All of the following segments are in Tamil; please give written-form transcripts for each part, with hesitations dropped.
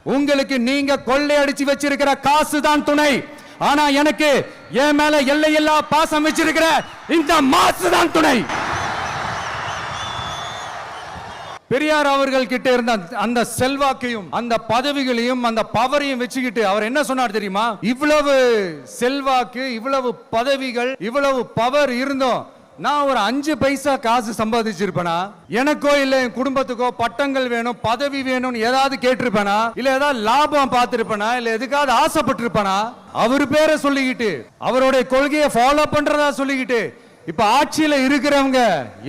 உங்களுக்கு நீங்க கொள்ளையடிச்சு வச்சிருக்கிற காசு தான் துணை. ஆனா எனக்கு என் மேல எல்லையில்லா பாசம் வச்சிருக்கிற இந்த மாசு தான் துணை. பெரியார் அவர்கள் கிட்ட இருந்த அந்த செல்வாக்கையும் அந்த பதவிகளையும் அந்த பவரையும் வச்சுக்கிட்டு அவர் என்ன சொன்னார் தெரியுமா? இவ்வளவு செல்வாக்கு, இவ்வளவு பதவிகள், இவ்வளவு பவர் இருந்தோம் நான் ஒரு 5 பைசா காசு சம்பாதிச்சிருப்பேனா? எனக்கோ இல்ல என் குடும்பத்துக்கோ பட்டங்கள் வேணும், பதவி வேணும்னு ஏதாவது கேட்டிருப்பேனா? இல்ல ஏதாவது லாபம் பார்த்திருப்பேனா? இல்ல எதுக்காவது ஆசைப்பட்டிருப்பேனா? அவர் பேரை சொல்லிக்கிட்டு அவருடைய கொள்கையை ஃபாலோ பண்றதா சொல்லிக்கிட்டு இப்ப ஆட்சியில இருக்கிறவங்க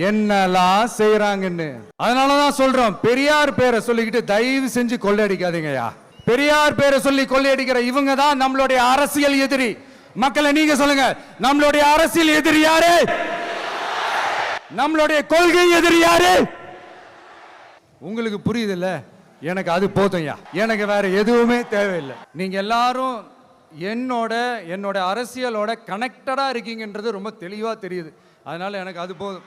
என்னெல்லாம் செய்யறாங்கன்னு. அதனாலதான் சொல்றோம், பெரியார் பேரை சொல்லிக்கிட்டு தயவு செஞ்சு கொள்ளையடிக்காதீங்கயா. பெரியார் பேரை சொல்லி கொள்ளையடிக்கிற இவங்க தான் நம்மளுடைய அரசியல் எதிரி. மக்களை நீங்க சொல்லுங்க, நம்மளுடைய அரசியல் எதிரி யாரு? நம்மளுடைய கொள்கை எதிரி யாரு? உங்களுக்கு புரியுது இல்ல? எனக்கு அது போதும்யா, எனக்கு வேற எதுவுமே தேவையில்லை. நீங்க எல்லாரும் என்னோட அரசியலோட கனெக்டடா இருக்கீங்கன்றது ரொம்ப தெளிவா தெரியுது. அதனால எனக்கு அது போதும்.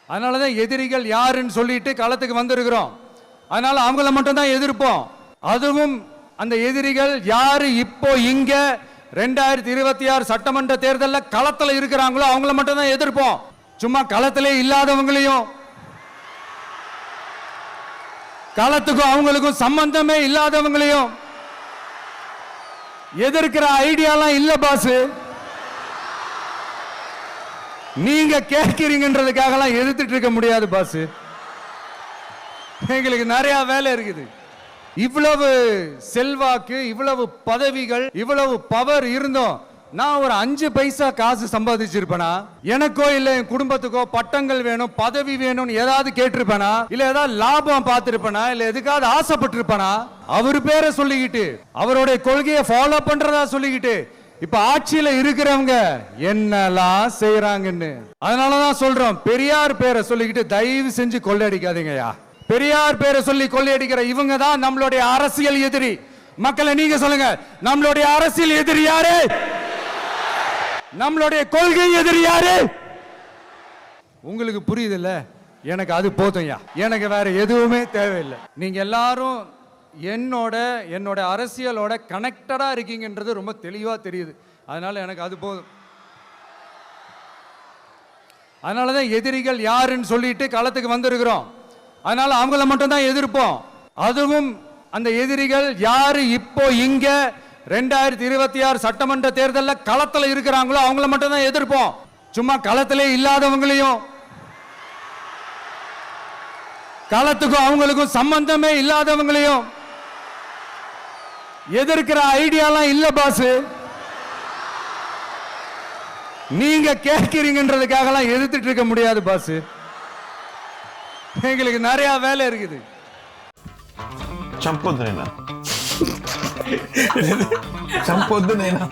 அதனாலதான் எதிரிகள் யாருன்னு சொல்லிட்டு களத்துக்கு வந்திருக்கிறோம். அதனால அவங்கள மட்டும் தான் எதிர்ப்போம். அதுவும் அந்த எதிரிகள் யாரு இப்போ இங்க 2026 சட்டமன்ற தேர்தலில் களத்தில் இருக்கிறாங்களோ அவங்கள மட்டும் தான் எதிர்ப்போம். சும்மா களத்திலே இல்லாதவங்களையும், களத்துக்கும் அவங்களுக்கும் சம்பந்தமே இல்லாதவங்களையும் எதிர்க்கிற ஐடியாலாம் இல்ல பாஸ். நீங்க கேட்கிறீங்கன்றதுக்காக எதிர்த்துட்டு இருக்க முடியாது பாஸ். எங்களுக்கு நிறைய வேலை இருக்குது. இவ்வளவு செல்வாக்கு, இவ்வளவு பதவிகள், இவ்வளவு பவர் இருந்தோம் நான் ஒரு 5 பைசா காசு சம்பாதிச்சிருப்பேனா? எனக்கோ இல்ல என் குடும்பத்துக்கோ பட்டங்கள் வேணும், பதவி வேணும்னு ஏதாவது கேட்டிருப்பேனா? இல்ல ஏதாவது லாபம் பார்த்திருப்பேனா? இல்ல எதுக்காவது ஆசைப்பட்டிருப்பேனா? அவர் பேரை சொல்லிக்கிட்டு அவருடைய கொள்கையை ஃபாலோ பண்றதா சொல்லிக்கிட்டு இப்ப ஆட்சியில இருக்கிறவங்க என்னெல்லாம் செய்யறாங்கன்னு. அதனாலதான் சொல்றோம், பெரியார் பேரை சொல்லிக்கிட்டு தயவு செஞ்சு கொள்ளையடிக்காதீங்கயா. பெரியார் பேரை சொல்லி கொள்ளையடிக்கிற இவங்க தான் நம்மளுடைய அரசியல் எதிரி. மக்களை நீங்க சொல்லுங்க, நம்மளுடைய அரசியல் எதிரி யாரு? நம்மளுடைய கொள்கை எதிரி யாரு? உங்களுக்கு புரியுது இல்ல? எனக்கு அது போதும்யா, எனக்கு வேற எதுவுமே தேவையில்லை. நீங்க எல்லாரும் என்னோட அரசியலோட கனெக்டடா இருக்கீங்கன்றது ரொம்ப தெளிவா தெரியுது. அதனால எனக்கு அது போதும். அதனாலதான் எதிரிகள் யாருன்னு சொல்லிட்டு களத்துக்கு வந்திருக்கிறோம். அதனால அவங்கள மட்டும் தான் எதிர்ப்போம். அதுவும் அந்த எதிரிகள் யாரு இப்போ இங்க 2026 சட்டமன்ற தேர்தலில் களத்தில் இருக்கிறாங்களோ அவங்கள மட்டும் தான் எதிர்ப்போம். சும்மா களத்திலே இல்லாதவங்களையும், களத்துக்கும் அவங்களுக்கும் சம்பந்தமே இல்லாதவங்களையும் எதிர்க்கிற ஐடியாலாம் இல்ல பாஸ். நீங்க கேட்கிறீங்கன்றதுக்காக எதிர்த்துட்டு இருக்க முடியாது பாஸ். எங்களுக்கு நிறைய வேலை இருக்குது. చంపొద్దునైనా చంపొద్దునైనా